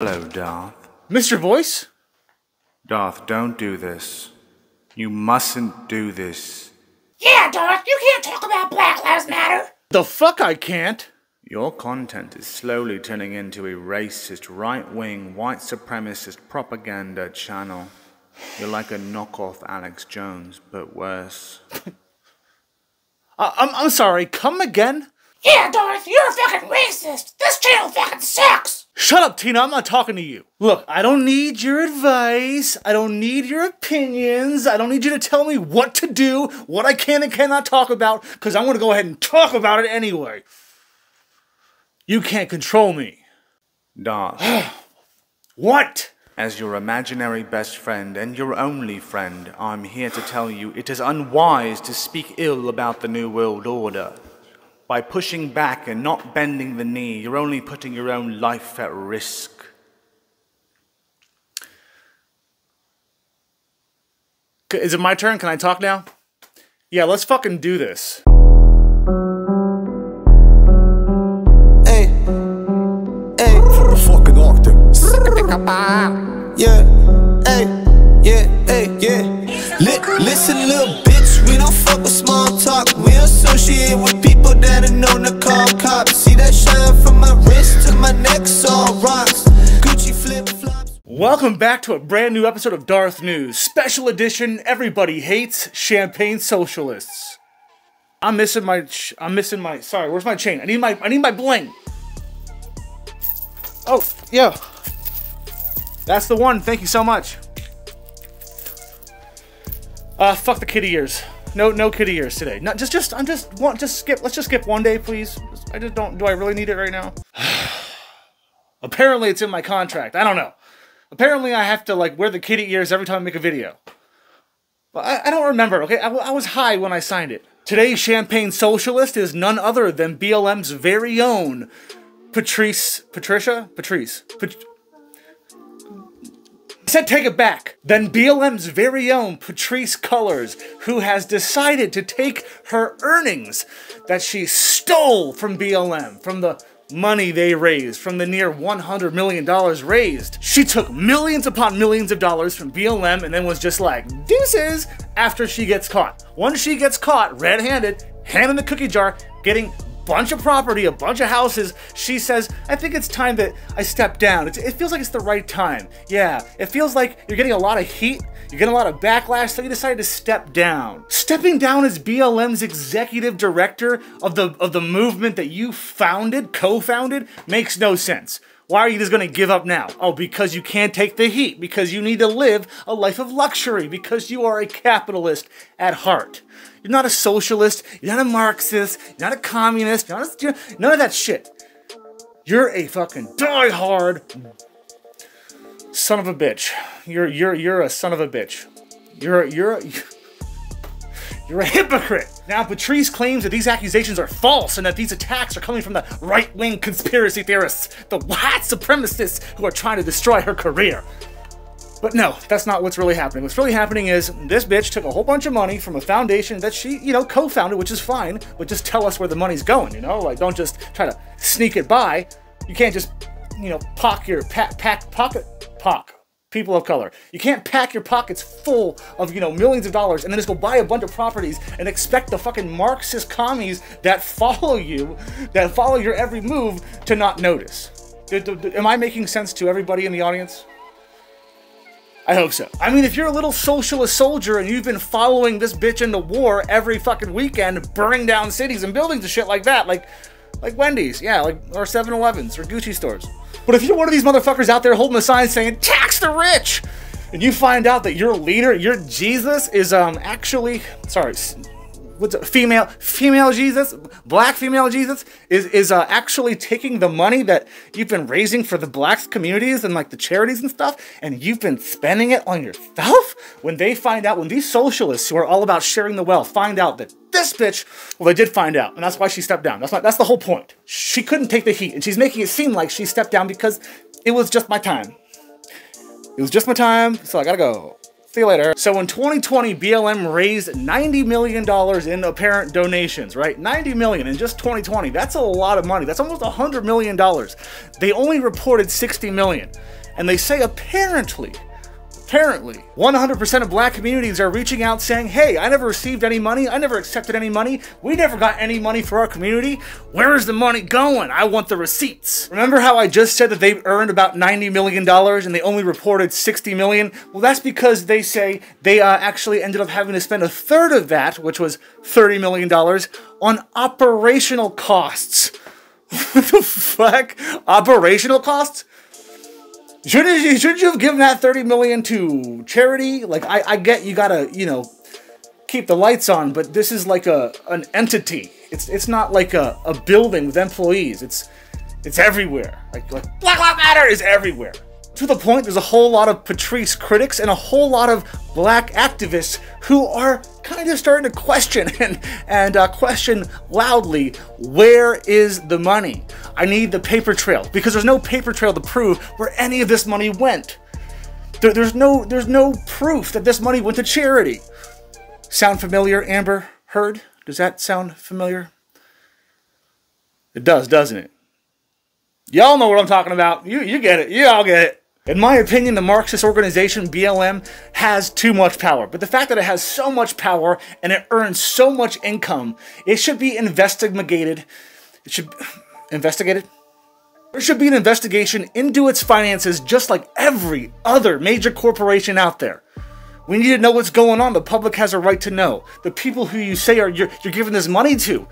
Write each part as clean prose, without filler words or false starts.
Hello, Darth. Mr. Voice? Darth, don't do this. You mustn't do this. Yeah, Darth, you can't talk about Black Lives Matter. The fuck I can't? Your content is slowly turning into a racist, right-wing, white supremacist propaganda channel. You're like a knockoff Alex Jones, but worse. I'm sorry, come again? Yeah, Darth, you're a fucking racist. This channel fucking sucks. Shut up, Tina, I'm not talking to you. Look, I don't need your advice. I don't need your opinions. I don't need you to tell me what to do, what I can and cannot talk about, because I'm going to go ahead and talk about it anyway. You can't control me. Darth. What? As your imaginary best friend and your only friend, I'm here to tell you it is unwise to speak ill about the New World Order. By pushing back and not bending the knee, you're only putting your own life at risk. Is it my turn? Can I talk now? Yeah, let's fucking do this. Hey, hey, from the fucking Arctic. Yeah, yeah. Listen, little bitch, we don't fuck with small talk. We associate with people that are known to call cops. See that shine from my wrist to my neck, all rocks. Gucci flip-flops. Welcome back to a brand new episode of DarthNews, special edition. Everybody hates champagne socialists. I'm missing my. Sorry, where's my chain? I need my bling. Oh yeah, that's the one. Thank you so much. Fuck the kitty ears. No kitty ears today. No, just skip. Let's just skip one day, please. I just don't. Do I really need it right now? Apparently, it's in my contract. I don't know. Apparently, I have to like wear the kitty ears every time I make a video. But I don't remember. Okay, I was high when I signed it. Today's champagne socialist is none other than BLM's very own Patrice. I said take it back. Then BLM's very own Patrice Cullors, who has decided to take her earnings that she stole from BLM, from the money they raised, from the near $100 million raised. She took millions upon millions of dollars from BLM and then was just like, deuces, after she gets caught. Once she gets caught red-handed, hand in the cookie jar, getting bunch of property, a bunch of houses, she says, I think it's time that I step down. It feels like it's the right time. Yeah, it feels like you're getting a lot of heat, you're getting a lot of backlash, so you decided to step down. Stepping down as BLM's executive director of the movement that you founded, co-founded, makes no sense. Why are you just gonna give up now? Oh, because you can't take the heat, because you need to live a life of luxury, because you are a capitalist at heart. You're not a socialist, you're not a Marxist, you're not a communist, you're none of that shit. You're a fucking die-hard son of a bitch. You're a son of a bitch. You're a hypocrite. Now, Patrice claims that these accusations are false and that these attacks are coming from the right-wing conspiracy theorists, the white supremacists who are trying to destroy her career. But no, that's not what's really happening. What's really happening is this bitch took a whole bunch of money from a foundation that she, co-founded, which is fine, but just tell us where the money's going, Like, don't just try to sneak it by. You can't just, people of color. You can't pack your pockets full of, millions of dollars and then just go buy a bunch of properties and expect the fucking Marxist commies that follow your every move to not notice. Am I making sense to everybody in the audience? I hope so. I mean, if you're a little socialist soldier and you've been following this bitch into war every fucking weekend, burning down cities and buildings and shit like that, like Wendy's, yeah, or 7-Elevens or Gucci stores. But if you're one of these motherfuckers out there holding a sign saying, tax the rich, and you find out that your leader, your Jesus, is actually, what's it, female Jesus, black female Jesus, is actually taking the money that you've been raising for the black communities and like the charities and stuff, and you've been spending it on yourself? When they find out, when these socialists who are all about sharing the wealth find out that this bitch, well, they did find out, and that's why she stepped down. That's the whole point. She couldn't take the heat, and she's making it seem like she stepped down because it was just my time. It was just my time, so I gotta go. See you later. So in 2020, BLM raised $90 million in apparent donations, right? $90 million in just 2020. That's a lot of money. That's almost $100 million. They only reported $60 million. And they say apparently, 100% of black communities are reaching out saying, hey, I never received any money. I never accepted any money. We never got any money for our community. Where is the money going? I want the receipts. Remember how I just said that they've earned about $90 million and they only reported $60 million? Well, that's because they say they actually ended up having to spend a third of that, which was $30 million, on operational costs. What the fuck? Operational costs? Shouldn't you have given that $30 million to charity? Like, I get you gotta, you know, keep the lights on, but this is like an entity. It's not like a building with employees. It's everywhere. Like Black Lives Matter is everywhere. To the point, there's a whole lot of Patrice critics and a whole lot of black activists who are kind of starting to question and question loudly, where is the money? I need the paper trail, because there's no paper trail to prove where any of this money went. There's no proof that this money went to charity. Sound familiar, Amber Heard? Does that sound familiar? It does, doesn't it? Y'all know what I'm talking about. You get it. You all get it. In my opinion, the Marxist organization BLM has too much power. But the fact that it has so much power and it earns so much income, it should be investigated. It should investigated. There should be an investigation into its finances, just like every other major corporation out there. We need to know what's going on. The public has a right to know. The people who you say you're giving this money to,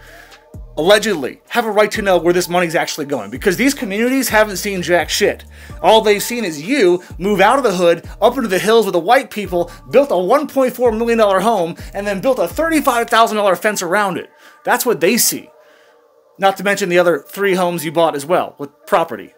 allegedly, have a right to know where this money's actually going, because these communities haven't seen jack shit. All they've seen is you move out of the hood, up into the hills with the white people, built a $1.4 million home, and then built a $35,000 fence around it. That's what they see. Not to mention the other 3 homes you bought as well, with property.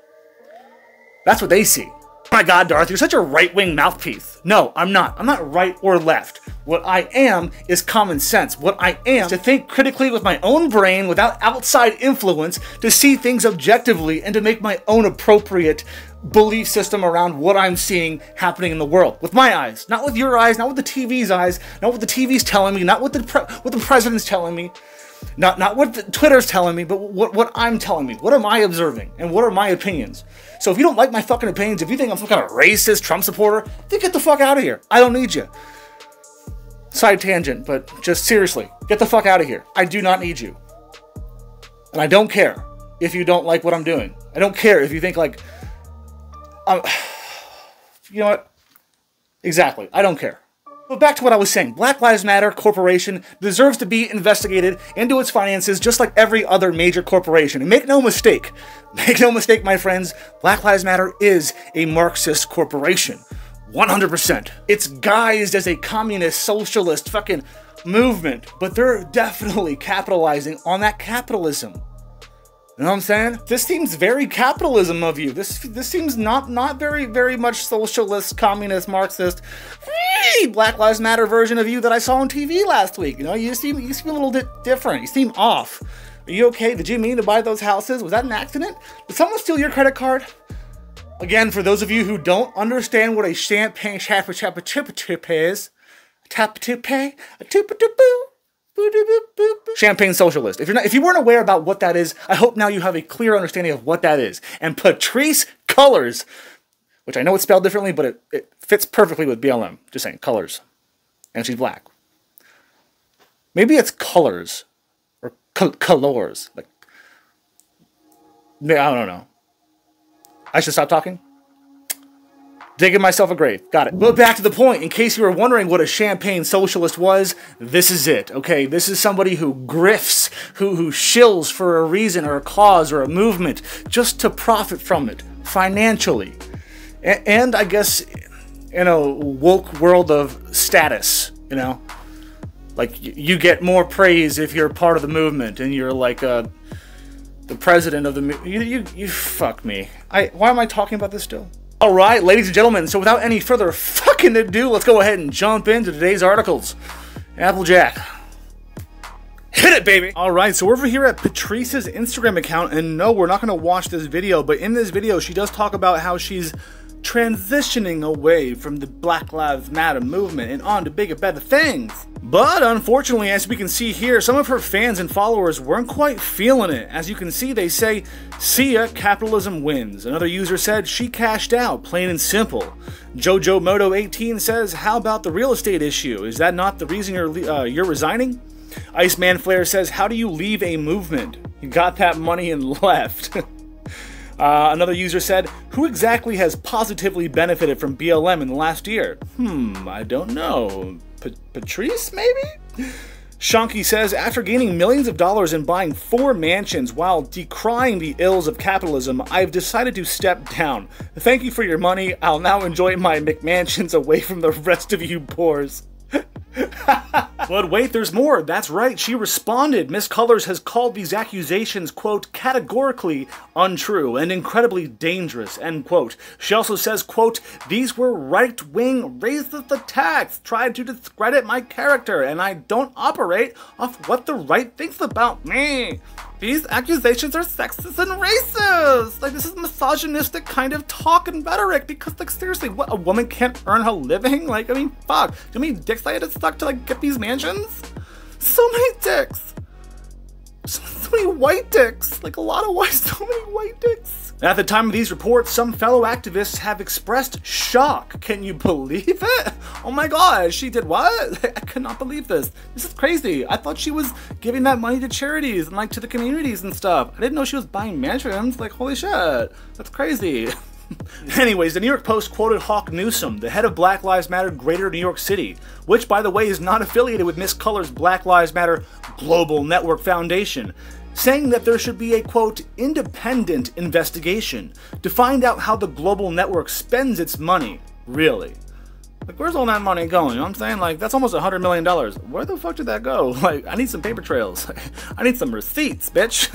That's what they see. Oh my God, Darth, you're such a right-wing mouthpiece. No, I'm not. I'm not right or left. What I am is common sense. What I am is to think critically with my own brain without outside influence, to see things objectively and to make my own appropriate belief system around what I'm seeing happening in the world. With my eyes, not with your eyes, not with the TV's eyes, not what the TV's telling me, not what the president's telling me, not what the Twitter's telling me, but what I'm telling me. What am I observing? And what are my opinions? So if you don't like my fucking opinions, if you think I'm some kind of racist Trump supporter, then get the fuck out of here. I don't need you. Side tangent, but just seriously, get the fuck out of here. I do not need you. And I don't care if you don't like what I'm doing. I don't care if you think like, you know what? Exactly. I don't care. But back to what I was saying. Black Lives Matter Corporation deserves to be investigated into its finances just like every other major corporation. And make no mistake, my friends, Black Lives Matter is a Marxist corporation. 100%. It's guised as a communist, socialist fucking movement, but they're definitely capitalizing on that capitalism. You know what I'm saying? This seems very capitalism of you. This seems not very much socialist, communist, Marxist, Black Lives Matter version of you that I saw on TV last week. You know, you seem a little bit different. You seem off. Are you okay? Did you mean to buy those houses? Was that an accident? Did someone steal your credit card? Again, for those of you who don't understand what a champagne chip is, champagne socialist. If you weren't aware about what that is, I hope now you have a clear understanding of what that is. And Patrice Colors, which I know it's spelled differently, but it fits perfectly with BLM. Just saying, colors. And she's black. Maybe it's colors. Or colors. Like, I don't know. I should stop talking? Digging myself a grave. Got it. But back to the point. In case you were wondering what a champagne socialist was, this is it, okay? This is somebody who grifts, who shills for a reason or a cause or a movement just to profit from it financially. And I guess in a woke world of status, you know? Like, you get more praise if you're part of the movement and you're like the president of the movement. You fuck me. Why am I talking about this still? Alright, ladies and gentlemen, so without any further fucking ado, let's go ahead and jump into today's articles. Applejack. Hit it, baby! Alright, so we're over here at Patrice's Instagram account, and no, we're not going to watch this video, but in this video, she does talk about how she's transitioning away from the Black Lives Matter movement and on to bigger, better things. But unfortunately, as we can see here, some of her fans and followers weren't quite feeling it. As you can see, they say, "See ya, capitalism wins." Another user said, "She cashed out, plain and simple." Jojo Moto 18 says, "How about the real estate issue? Is that not the reason you're resigning?" Iceman Flare says, "How do you leave a movement? You got that money and left." Another user said, "Who exactly has positively benefited from BLM in the last year?" I don't know. Patrice, maybe? Shanky says, "After gaining millions of dollars and buying 4 mansions while decrying the ills of capitalism, I've decided to step down. Thank you for your money. I'll now enjoy my McMansions away from the rest of you poors." But wait, there's more. That's right, she responded. Miss Colors has called these accusations, quote, "categorically untrue and incredibly dangerous," end quote. She also says, quote, "These were right-wing racist attacks, tried to discredit my character, and I don't operate off what the right thinks about me. These accusations are sexist and racist. Like, this is misogynistic kind of talk and rhetoric, because, like, seriously, what, a woman can't earn her living? Like, I mean, fuck. Do you mean dicks I had to suck to, like, get these mansions? So many dicks. So many white dicks. Like, a lot of white, so many white dicks. At the time of these reports, some fellow activists have expressed shock. Can you believe it? Oh my god, she did what? I cannot believe this. This is crazy. I thought she was giving that money to charities and, like, to the communities and stuff. I didn't know she was buying mansions. Like, holy shit. That's crazy. Anyways, the New York Post quoted Hawk Newsom, the head of Black Lives Matter Greater New York City, which, by the way, is not affiliated with Miss Color's Black Lives Matter Global Network Foundation, saying that there should be a, quote, "independent investigation to find out how the global network spends its money." Really? Like, where's all that money going? You know what I'm saying? Like, that's almost $100 million. Where the fuck did that go? Like, I need some paper trails. I need some receipts, bitch.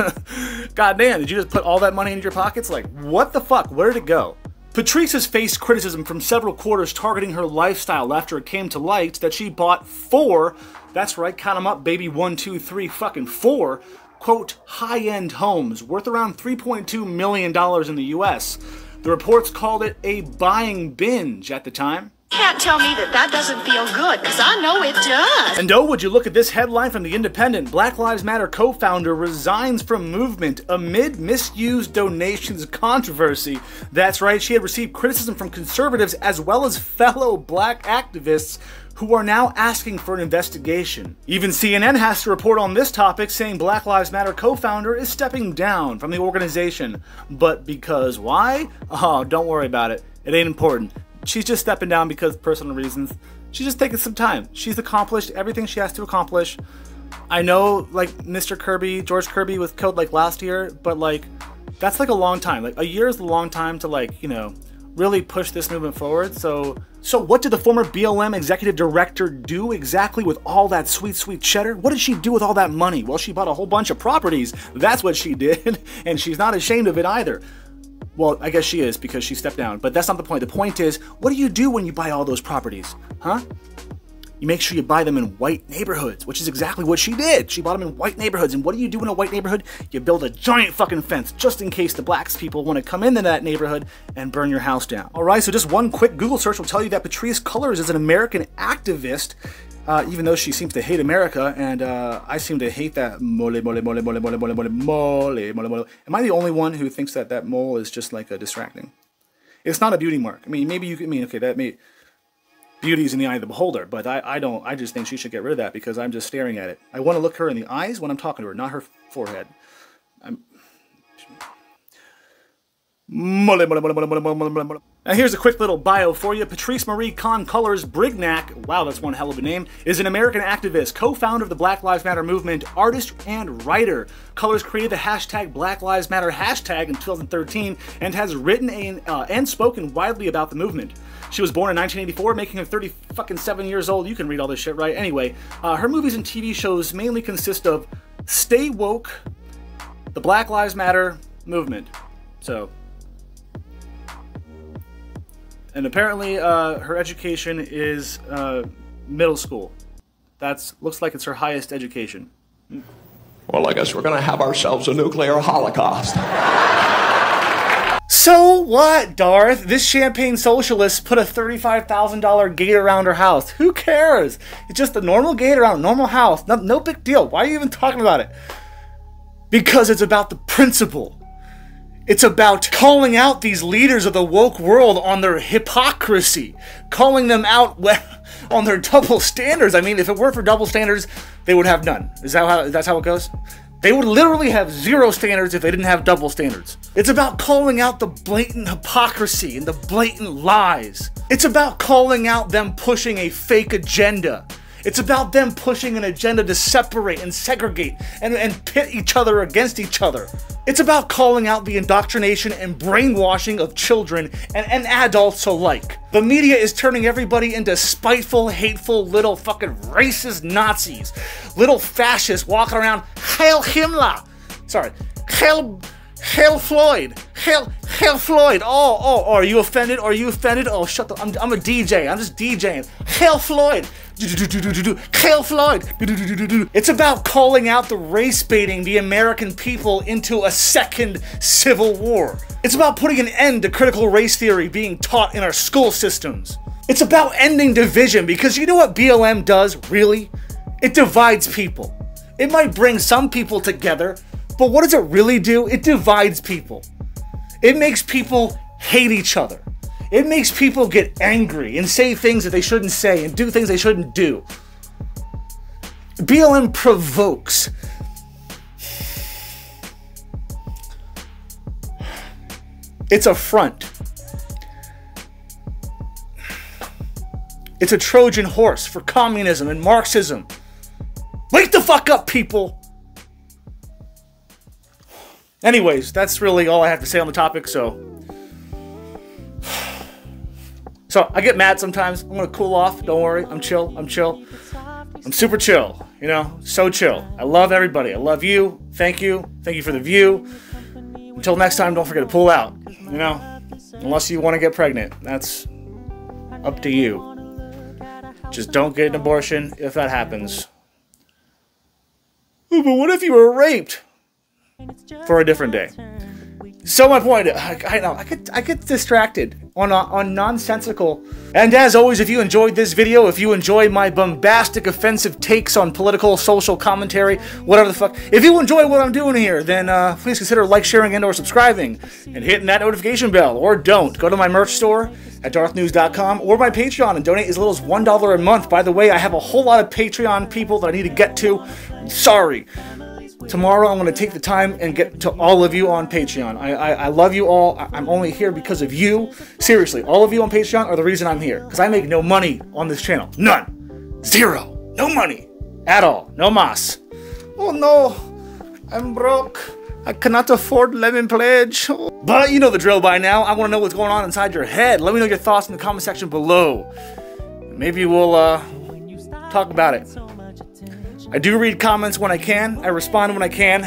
God damn, did you just put all that money into your pockets? Like, what the fuck? Where did it go? Patrice has faced criticism from several quarters targeting her lifestyle after it came to light that she bought 4, that's right, count them up, baby, 1, 2, 3, fucking 4, quote, high-end homes worth around $3.2 million in the US. The reports called it a buying binge at the time. Can't tell me that doesn't feel good, because I know it does. And oh, would you look at this headline from The Independent. Black Lives Matter co-founder resigns from movement amid misused donations controversy. That's right, she had received criticism from conservatives as well as fellow black activists who are now asking for an investigation. Even CNN has to report on this topic, saying Black Lives Matter co-founder is stepping down from the organization. But because why? Oh, don't worry about it. It ain't important. She's just stepping down because of personal reasons. She's just taking some time. She's accomplished everything she has to accomplish. I know, like, Mr. Kirby, George Kirby was killed, like, last year, but, like, that's, like, a long time. Like, a year is a long time to, like, you know, really push this movement forward. So what did the former BLM executive director do exactly with all that sweet, sweet cheddar? What did she do with all that money? Well, she bought a whole bunch of properties. That's what she did, and she's not ashamed of it either. Well, I guess she is, because she stepped down, but that's not the point. The point is, what do you do when you buy all those properties? Huh? You make sure you buy them in white neighborhoods, which is exactly what she did. She bought them in white neighborhoods, and what do you do in a white neighborhood? You build a giant fucking fence, just in case the black people want to come into that neighborhood and burn your house down. Alright, so just one quick Google search will tell you that Patrice Cullors is an American activist, even though she seems to hate America, and I seem to hate that mole. Am I the only one who thinks that that mole is just like a distracting? It's not a beauty mark. I mean, maybe you can, okay, that may, beauty is in the eye of the beholder, but I don't, I just think she should get rid of that because I'm just staring at it. I want to look her in the eyes when I'm talking to her, not her forehead. Now here's a quick little bio for you. Patrice Marie Con Cullors Brignac, wow, that's one hell of a name, is an American activist, co-founder of the Black Lives Matter movement, artist, and writer. Cullors created the hashtag Black Lives Matter hashtag in 2013 and has written and spoken widely about the movement. She was born in 1984, making her 37 years old. You can read all this shit, right? Anyway, her movies and TV shows mainly consist of Stay Woke, the Black Lives Matter movement. So, and apparently her education is middle school. Looks like it's her highest education. Well, I guess we're gonna have ourselves a nuclear holocaust. So what, Darth? This champagne socialist put a $35,000 gate around her house. Who cares? It's just a normal gate around a normal house. No big deal. Why are you even talking about it? Because it's about the principle. It's about calling out these leaders of the woke world on their hypocrisy. Calling them out on their double standards. I mean, if it weren't for double standards, they would have none. That's how it goes? They would literally have zero standards if they didn't have double standards. It's about calling out the blatant hypocrisy and the blatant lies. It's about calling out them pushing a fake agenda. It's about them pushing an agenda to separate and segregate and pit each other against each other. It's about calling out the indoctrination and brainwashing of children and adults alike. The media is turning everybody into spiteful, hateful, little fucking racist Nazis. Little fascists walking around, Hail Himmler! Sorry, Hail Floyd! Hail Floyd! Oh, are you offended? Are you offended? Oh, shut the... I'm a DJ. I'm just DJing. Hail Floyd! Hail Floyd! It's about calling out the race baiting the American people into a second civil war. It's about putting an end to critical race theory being taught in our school systems. It's about ending division, because you know what BLM does, really? It divides people. It might bring some people together, but what does it really do? It divides people. It makes people hate each other. It makes people get angry and say things that they shouldn't say and do things they shouldn't do. BLM provokes. It's a front. It's a Trojan horse for communism and Marxism. Wake the fuck up, people! Anyways, that's really all I have to say on the topic, so I get mad sometimes. I'm gonna cool off. Don't worry. I'm chill. I'm super chill. You know, so chill. I love everybody. I love you. Thank you. Thank you for the view. Until next time, don't forget to pull out. You know, unless you want to get pregnant. That's up to you. Just don't get an abortion if that happens. Ooh, but what if you were raped? For a different day. So my point, I know, I get distracted on nonsensical. And as always, if you enjoyed this video, if you enjoy my bombastic, offensive takes on political, social commentary, whatever the fuck, if you enjoy what I'm doing here, then please consider like, sharing, and/or subscribing, and hitting that notification bell. Or don't. Go to my merch store at DarthNews.com or my Patreon and donate as little as $1 a month. By the way, I have a whole lot of Patreon people that I need to get to. Sorry. Tomorrow I'm going to take the time and get to all of you on Patreon. I love you all. I'm only here because of you. Seriously, all of you on Patreon are the reason I'm here. Because I make no money on this channel. None. Zero. No money. At all. No mas. Oh no. I'm broke. I cannot afford Lemon Pledge. But you know the drill by now. I want to know what's going on inside your head. Let me know your thoughts in the comment section below. Maybe we'll talk about it. I do read comments when I can, I respond when I can,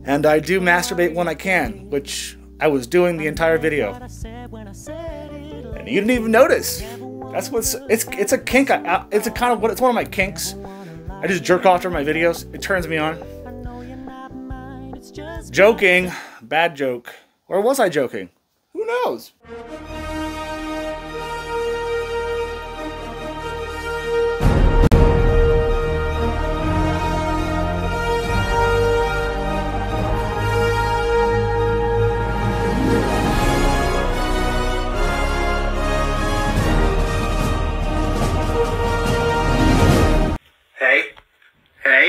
and I do masturbate when I can, which I was doing the entire video. And you didn't even notice. That's what's, it's a kink, it's one of my kinks. I just jerk off during my videos, it turns me on. Joking, bad joke. Or was I joking? Who knows?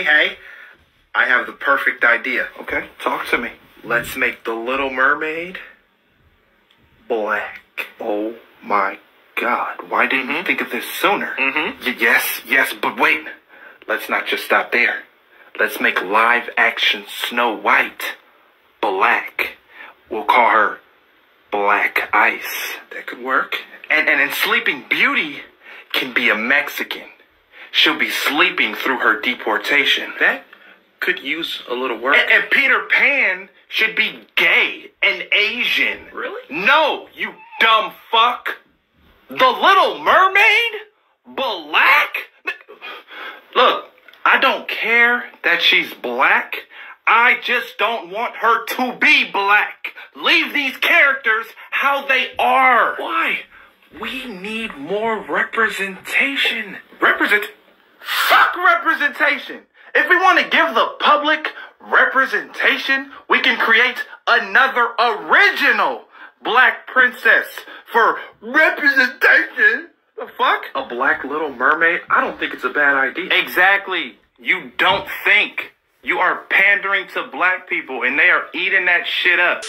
Hey, I have the perfect idea. Okay, talk to me. Let's make the Little Mermaid black. Oh my God, why didn't you think of this sooner? Yes, but wait. Let's not just stop there. Let's make live action Snow White black. We'll call her Black Ice. That could work. And then Sleeping Beauty can be a Mexican. She'll be sleeping through her deportation. That could use a little work. And Peter Pan should be gay and Asian. Really? No, you dumb fuck. The Little Mermaid? Black? Look, I don't care that she's black. I just don't want her to be black. Leave these characters how they are. Why? We need more representation. Fuck representation. If we want to give the public representation, we can create another original black princess for representation. The fuck? A black little mermaid? I don't think it's a bad idea. Exactly. You don't think. You are pandering to black people and they are eating that shit up.